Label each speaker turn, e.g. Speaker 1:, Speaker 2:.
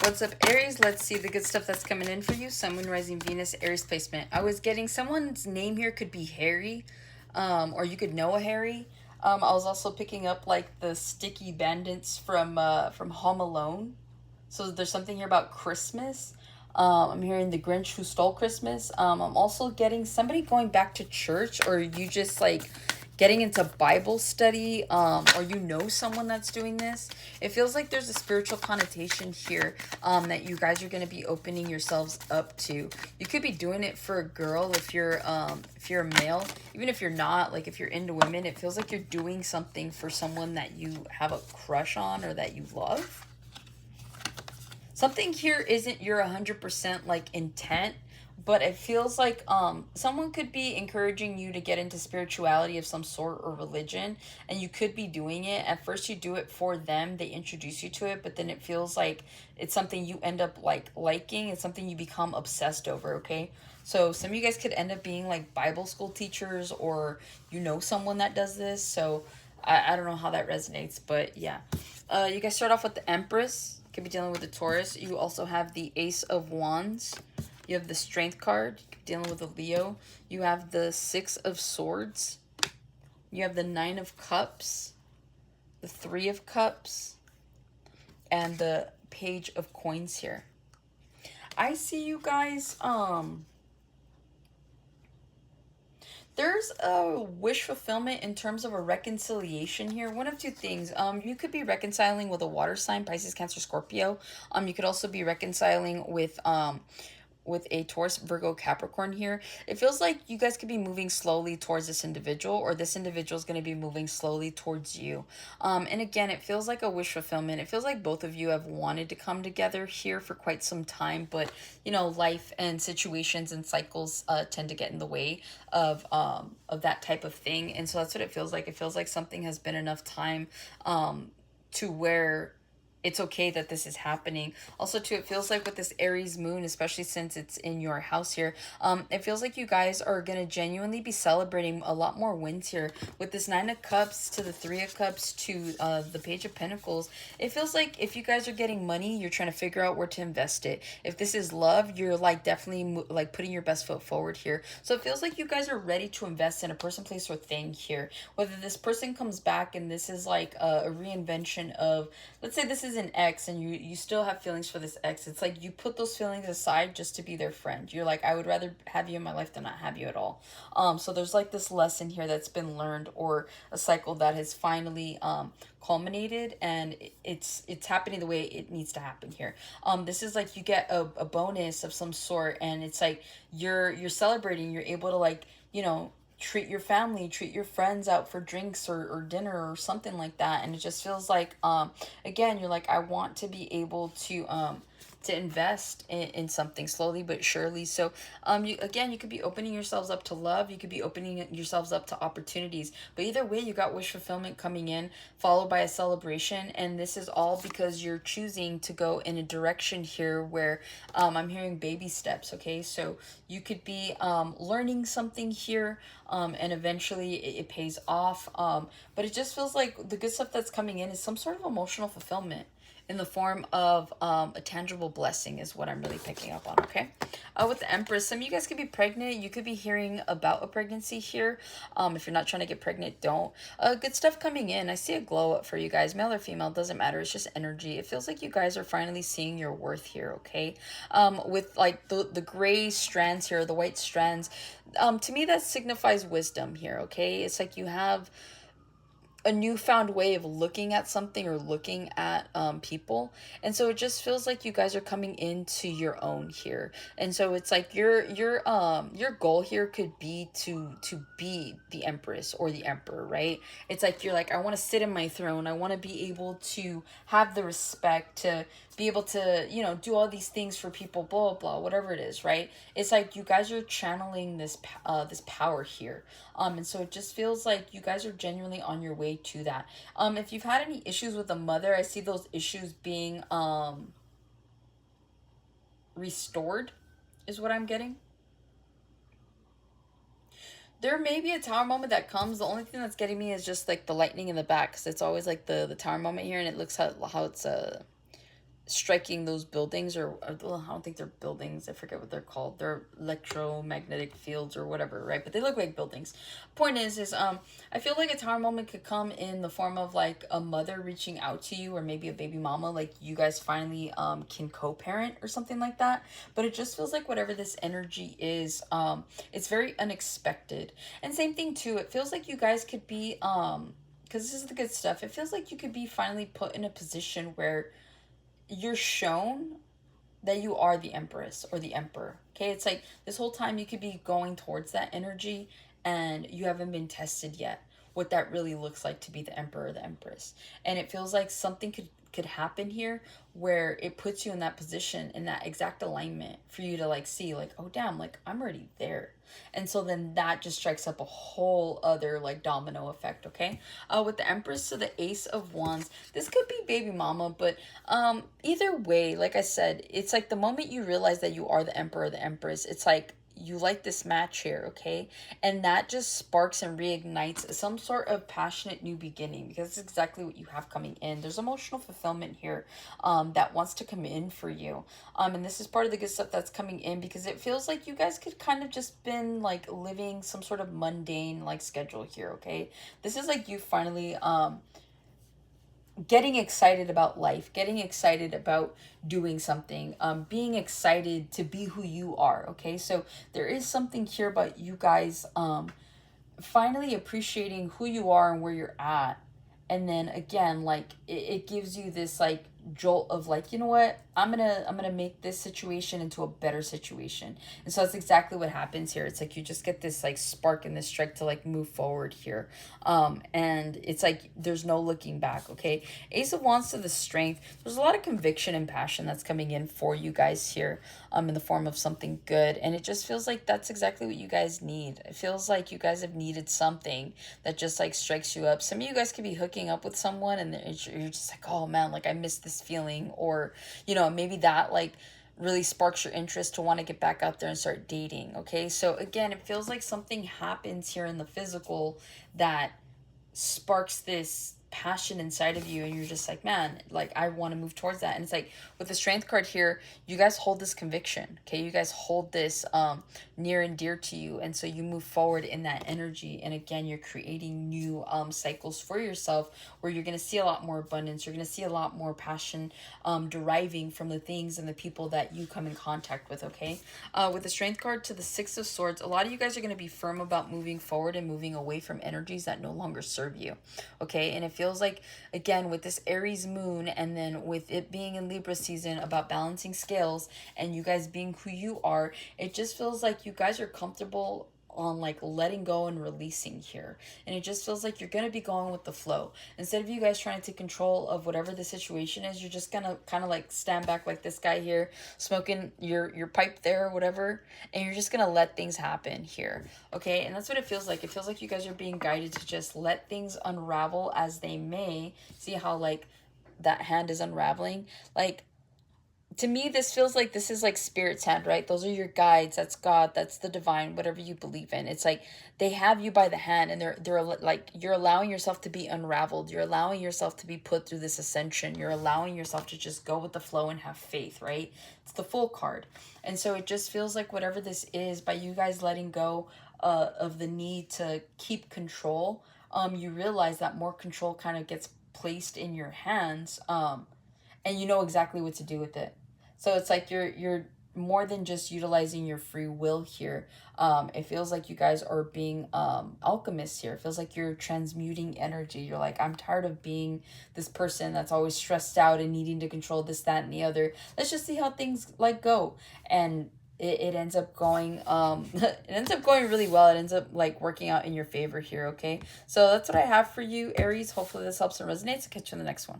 Speaker 1: What's up, Aries? Let's see the good stuff that's coming in for you. Sun, Moon, Rising, Venus, Aries placement. I was getting someone's name here could be Harry, or you could know a Harry. I was also picking up like the sticky bandits from Home Alone. So there's something here about Christmas. I'm hearing the Grinch who stole Christmas. I'm also getting somebody going back to church, or you just like getting into Bible study, or you know someone that's doing this. It feels like there's a spiritual connotation here that you guys are going to be opening yourselves up to. You could be doing it for a girl if you're a male, even if you're not. Like if you're into women, it feels like you're doing something for someone that you have a crush on or that you love. Something here isn't your 100% like intent, but it feels like someone could be encouraging you to get into spirituality of some sort or religion, and you could be doing it. At first you do it for them, they introduce you to it, but then it feels like it's something you end up like liking. It's something you become obsessed over. Okay, so some of you guys could end up being like Bible school teachers, or you know someone that does this. So I don't know how that resonates, but yeah. You guys start off with the Empress. Could be dealing with the Taurus. You also have the Ace of Wands. You have the Strength card. You could be dealing with a Leo. You have the Six of Swords. You have the Nine of Cups. The Three of Cups. And the Page of Coins here. I see you guys, there's a wish fulfillment in terms of a reconciliation here. One of two things. You could be reconciling with a water sign, Pisces, Cancer, Scorpio. You could also be reconciling with a Taurus, Virgo, Capricorn here. It feels like you guys could be moving slowly towards this individual, or this individual is going to be moving slowly towards you. And again, it feels like a wish fulfillment. It feels like both of you have wanted to come together here for quite some time, but you know, life and situations and cycles tend to get in the way of that type of thing. And so that's what it feels like. It feels like something has been enough time to where it's okay that this is happening. Also, too, it feels like with this Aries moon, especially since it's in your house here, it feels like you guys are going to genuinely be celebrating a lot more wins here. With this Nine of Cups to the Three of Cups to the Page of Pentacles, it feels like if you guys are getting money, you're trying to figure out where to invest it. If this is love, you're like definitely like putting your best foot forward here. So it feels like you guys are ready to invest in a person, place, or thing here. Whether this person comes back and this is like a reinvention of, let's say this is an ex and you still have feelings for this ex. It's like you put those feelings aside just to be their friend. You're like, I would rather have you in my life than not have you at all. So there's like this lesson here that's been learned, or a cycle that has finally culminated, and it's happening the way it needs to happen here. This is like you get a bonus of some sort, and it's like you're celebrating. You're able to, like, you know, treat your family, treat your friends out for drinks or dinner or something like that. And it just feels like again, you're like, I want to be able to invest in something slowly but surely. So you could be opening yourselves up to love, you could be opening yourselves up to opportunities, but either way you got wish fulfillment coming in, followed by a celebration. And this is all because you're choosing to go in a direction here where I'm hearing baby steps. Okay, so you could be learning something here, and eventually it pays off. But it just feels like the good stuff that's coming in is some sort of emotional fulfillment in the form of a tangible blessing is what I'm really picking up on. Okay, with the Empress, some of you guys could be pregnant. You could be hearing about a pregnancy here. If you're not trying to get pregnant, don't. Good stuff coming in. I see a glow up for you guys, male or female, doesn't matter. It's just energy. It feels like you guys are finally seeing your worth here. Okay, with like the gray strands here, the white strands, to me that signifies wisdom here. Okay, it's like you have a newfound way of looking at something or looking at people, and so it just feels like you guys are coming into your own here. And so it's like your goal here could be to be the Empress or the Emperor, right? It's like you're like, I want to sit in my throne, I want to be able to have the respect to be able to, you know, do all these things for people, blah blah blah, whatever it is, right? It's like you guys are channeling this power here. And so it just feels like you guys are genuinely on your way to that. If you've had any issues with a mother, I see those issues being restored, is what I'm getting. There may be a tower moment that comes. The only thing that's getting me is just like the lightning in the back, because it's always like the tower moment here, and it looks how it's striking those buildings, or well, I don't think they're buildings. I forget what they're called. They're electromagnetic fields or whatever, right? But they look like buildings. Point is I feel like a tower moment could come in the form of like a mother reaching out to you, or maybe a baby mama, like you guys finally can co-parent or something like that. But it just feels like whatever this energy is, it's very unexpected. And same thing too, it feels like you guys could be because this is the good stuff. It feels like you could be finally put in a position where you're shown that you are the empress or the emperor. Okay, it's like this whole time you could be going towards that energy and you haven't been tested yet what that really looks like to be the emperor or the empress. And it feels like something could happen here where it puts you in that position, in that exact alignment for you to like see like, oh damn, like I'm already there. And so then that just strikes up a whole other like domino effect. Okay, with the empress to the ace of wands, this could be baby mama, but either way, like I said, it's like the moment you realize that you are the emperor or the empress, it's like you like this match here, okay? And that just sparks and reignites some sort of passionate new beginning, because it's exactly what you have coming in. There's emotional fulfillment here that wants to come in for you. And this is part of the good stuff that's coming in, because it feels like you guys could kind of just been like living some sort of mundane like schedule here, okay? This is like you finally getting excited about life, getting excited about doing something, being excited to be who you are. Okay, so there is something here about you guys finally appreciating who you are and where you're at. And then again, like it gives you this like jolt of like, you know what, I'm gonna make this situation into a better situation. And so that's exactly what happens here. It's like you just get this like spark and this strike to like move forward here. And it's like there's no looking back. Okay, Ace of Wands to the strength, there's a lot of conviction and passion that's coming in for you guys here, in the form of something good. And it just feels like that's exactly what you guys need. It feels like you guys have needed something that just like strikes you up. Some of you guys could be hooking up with someone and you're just like, oh man, like I miss this feeling. Or you know, maybe that like really sparks your interest to want to get back out there and start dating. Okay, so again, it feels like something happens here in the physical that sparks this passion inside of you, and you're just like, man, like I want to move towards that. And it's like with the strength card here, you guys hold this conviction. Okay, you guys hold this near and dear to you, and so you move forward in that energy. And again, you're creating new cycles for yourself, where you're going to see a lot more abundance, you're going to see a lot more passion deriving from the things and the people that you come in contact with. Okay, with the strength card to the Six of Swords, a lot of you guys are going to be firm about moving forward and moving away from energies that no longer serve you. Okay, and it feels like, again, with this Aries moon, and then with it being in Libra season about balancing scales and you guys being who you are, it just feels like you guys are comfortable on like letting go and releasing here. And it just feels like you're gonna be going with the flow. Instead of you guys trying to take control of whatever the situation is, you're just gonna kind of like stand back like this guy here, smoking your pipe there or whatever, and you're just gonna let things happen here. Okay, and that's what it feels like. It feels like you guys are being guided to just let things unravel as they may. See how like that hand is unraveling? Like, to me, this feels like this is like spirit's hand, right? Those are your guides. That's God, that's the divine, whatever you believe in. It's like they have you by the hand, and they're like, you're allowing yourself to be unraveled, you're allowing yourself to be put through this ascension, you're allowing yourself to just go with the flow and have faith, right? It's the Fool card. And so it just feels like whatever this is, by you guys letting go of the need to keep control, you realize that more control kind of gets placed in your hands, and you know exactly what to do with it. So it's like you're more than just utilizing your free will here. It feels like you guys are being alchemists here. It feels like you're transmuting energy. You're like, I'm tired of being this person that's always stressed out and needing to control this, that, and the other. Let's just see how things like go. And it ends up going it ends up going really well. It ends up like working out in your favor here. Okay, so that's what I have for you, Aries. Hopefully this helps and resonates. I'll catch you in the next one.